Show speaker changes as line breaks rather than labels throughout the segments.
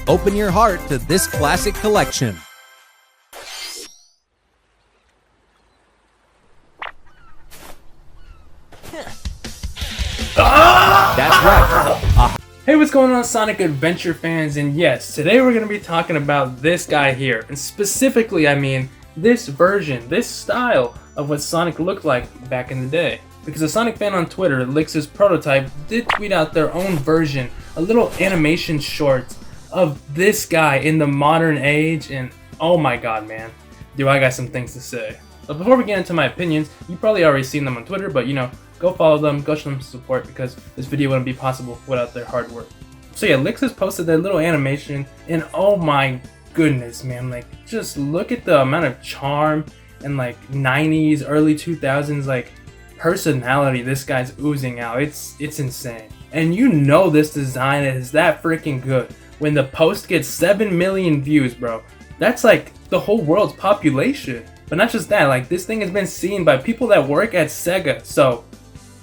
Open your heart to this classic collection. That's right.
Hey, what's going on, Sonic Adventure fans? And yes, today we're going to be talking about this guy here. And specifically, I mean, this version, this style of what Sonic looked like back in the day. Because a Sonic fan on Twitter, Lix's Prototype, did tweet out their own version, a little animation short of this guy in the modern age. And oh my god, man, do I got some things to say. But before we get into my opinions, you probably already seen them on Twitter, but you know, go follow them, go show them support, because this video wouldn't be possible without their hard work. So yeah, Lix has posted their little animation, and oh my goodness, man, like, just look at the amount of charm and like 90s, early 2000s, like, personality this guy's oozing out. It's insane. And you know this design is that freaking good. When the post gets 7 million views, bro, that's like the whole world's population. But not just that, like, this thing has been seen by people that work at Sega, so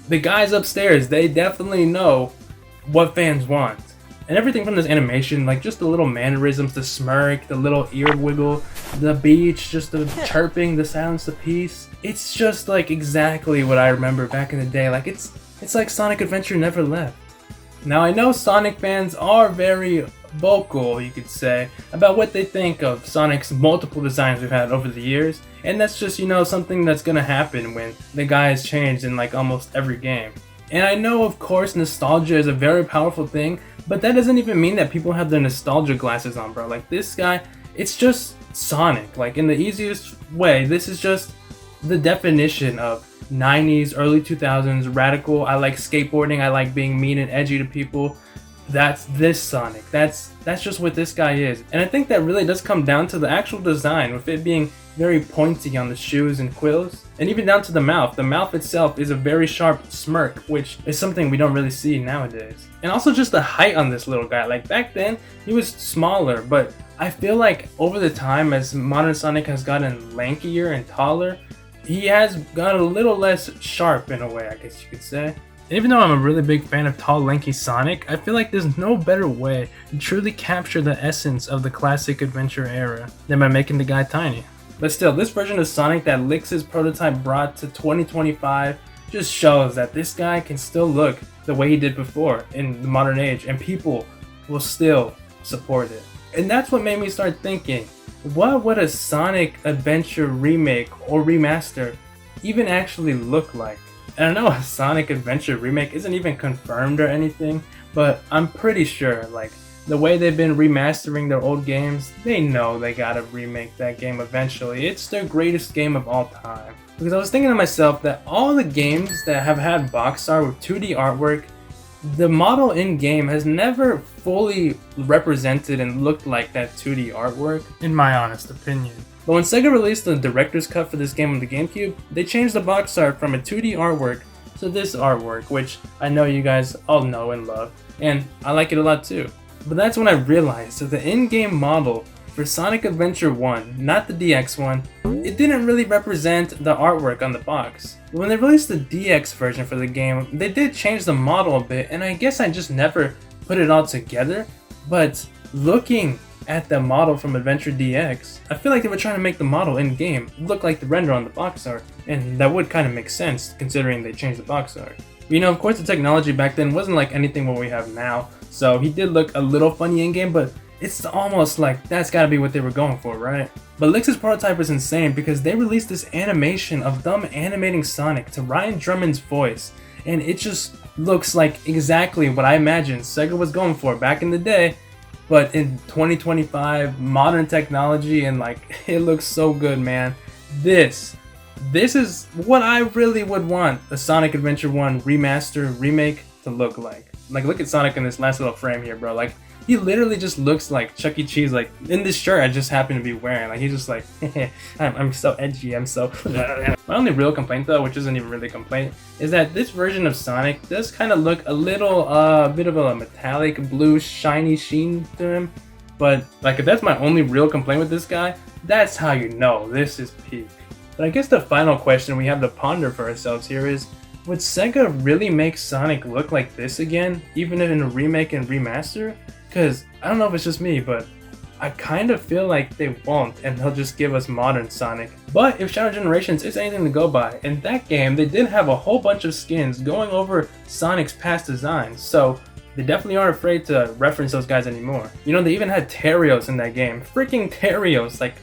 the guys upstairs, they definitely know what fans want. And everything from this animation, like just the little mannerisms, the smirk, the little ear wiggle, the beach, just the chirping, the silence, the peace. It's just like exactly what I remember back in the day. Like it's like Sonic Adventure never left. Now I know Sonic fans are very vocal, you could say, about what they think of Sonic's multiple designs we've had over the years, and that's just, you know, something that's gonna happen when the guy has changed in like almost every game. And I know, of course, nostalgia is a very powerful thing, but that doesn't even mean that people have their nostalgia glasses on, bro. Like, this guy, it's just Sonic. Like, in the easiest way, this is just the definition of 90s, early 2000s, radical. I like skateboarding, I like being mean and edgy to people. That's this Sonic. That's just what this guy is. And I think that really does come down to the actual design, with it being very pointy on the shoes and quills, and even down to the mouth. The mouth itself is a very sharp smirk, which is something we don't really see nowadays. And also just the height on this little guy. Like, back then, he was smaller, but I feel like over the time, as modern Sonic has gotten lankier and taller, he has got a little less sharp in a way, I guess you could say. And even though I'm a really big fan of tall, lanky Sonic, I feel like there's no better way to truly capture the essence of the classic adventure era than by making the guy tiny. But still, this version of Sonic that Lix's Prototype brought to 2025 just shows that this guy can still look the way he did before in the modern age, and people will still support it. And that's what made me start thinking, what would a Sonic Adventure remake or remaster even actually look like? And I know a Sonic Adventure remake isn't even confirmed or anything, but I'm pretty sure, like, the way they've been remastering their old games, they know they gotta remake that game eventually. It's their greatest game of all time. Because I was thinking to myself that all the games that have had box art with 2D artwork, the model in-game has never fully represented and looked like that 2D artwork, in my honest opinion. But when Sega released the director's cut for this game on the GameCube, they changed the box art from a 2D artwork to this artwork, which I know you guys all know and love, and I like it a lot too. But that's when I realized that the in-game model for Sonic Adventure 1, not the DX one, it didn't really represent the artwork on the box. When they released the DX version for the game, they did change the model a bit, and I guess I just never put it all together, but looking at the model from Adventure DX, I feel like they were trying to make the model in-game look like the render on the box art, and that would kind of make sense considering they changed the box art. But, you know, of course the technology back then wasn't like anything what we have now, so he did look a little funny in-game, but it's almost like that's gotta be what they were going for, right? But Lix's Prototype was insane because they released this animation of them animating Sonic to Ryan Drummond's voice, and it just looks like exactly what I imagined Sega was going for back in the day, but in 2025, modern technology, and like, it looks so good, man. This is what I really would want a Sonic Adventure 1 remaster, remake to look like. Like, look at Sonic in this last little frame here, bro. Like, he literally just looks like Chuck E. Cheese, like, in this shirt I just happen to be wearing. Like, he's just like, I'm so edgy, I'm so... My only real complaint, though, which isn't even really a complaint, is that this version of Sonic does kind of look a little, bit of a metallic blue shiny sheen to him. But, like, if that's my only real complaint with this guy, that's how you know this is peak. But I guess the final question we have to ponder for ourselves here is, would Sega really make Sonic look like this again, even in a remake and remaster? Because I don't know if it's just me, but I kind of feel like they won't, and they'll just give us modern Sonic. But if Shadow Generations is anything to go by, in that game they did have a whole bunch of skins going over Sonic's past designs, so they definitely aren't afraid to reference those guys anymore. You know, they even had Terios in that game. Freaking Terios, like,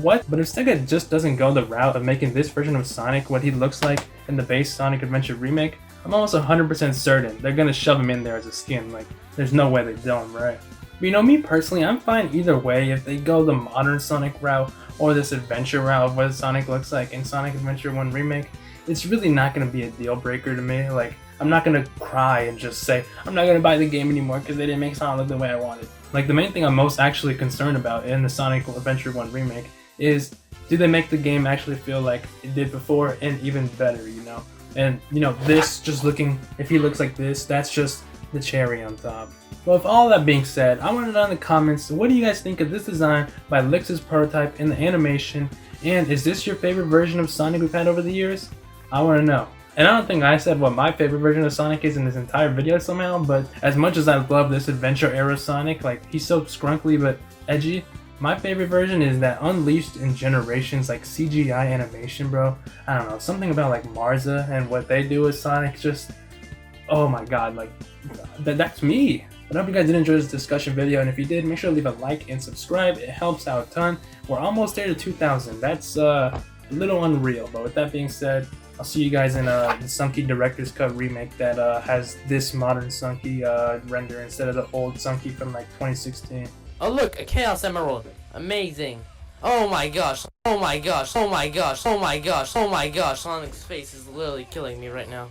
what? But if Sega just doesn't go the route of making this version of Sonic what he looks like in the base Sonic Adventure remake, I'm almost 100% certain they're gonna shove him in there as a skin. Like, there's no way they don't, right? But you know, me personally, I'm fine either way if they go the modern Sonic route or this adventure route of what Sonic looks like in Sonic Adventure 1 Remake. It's really not going to be a deal breaker to me. Like, I'm not going to cry and just say, I'm not going to buy the game anymore because they didn't make Sonic look the way I wanted. Like, the main thing I'm most actually concerned about in the Sonic Adventure 1 Remake is, do they make the game actually feel like it did before and even better, you know? And, you know, this just looking, if he looks like this, that's just the cherry on top. Well, with all that being said, I want to know in the comments, what do you guys think of this design by Lix's prototype and the animation, and is this your favorite version of Sonic we've had over the years? I want to know. And I don't think I said what my favorite version of Sonic is in this entire video somehow, but as much as I love this adventure era Sonic, like, he's so scrunkly but edgy, my favorite version is that Unleashed in Generations, like, CGI animation, bro. I don't know, something about, like, Marza and what they do with Sonic, just, oh my god, like, that's me. But I hope you guys did enjoy this discussion video, and if you did, make sure to leave a like and subscribe. It helps out a ton. We're almost there to 2,000. That's a little unreal, but with that being said, I'll see you guys in the Sunky Director's Cut remake that has this modern Sunky render instead of the old Sunky from like 2016.
Oh look, a Chaos Emerald. Amazing. Oh my gosh. Oh my gosh. Oh my gosh. Oh my gosh. Oh my gosh. Sonic's face is literally killing me right now.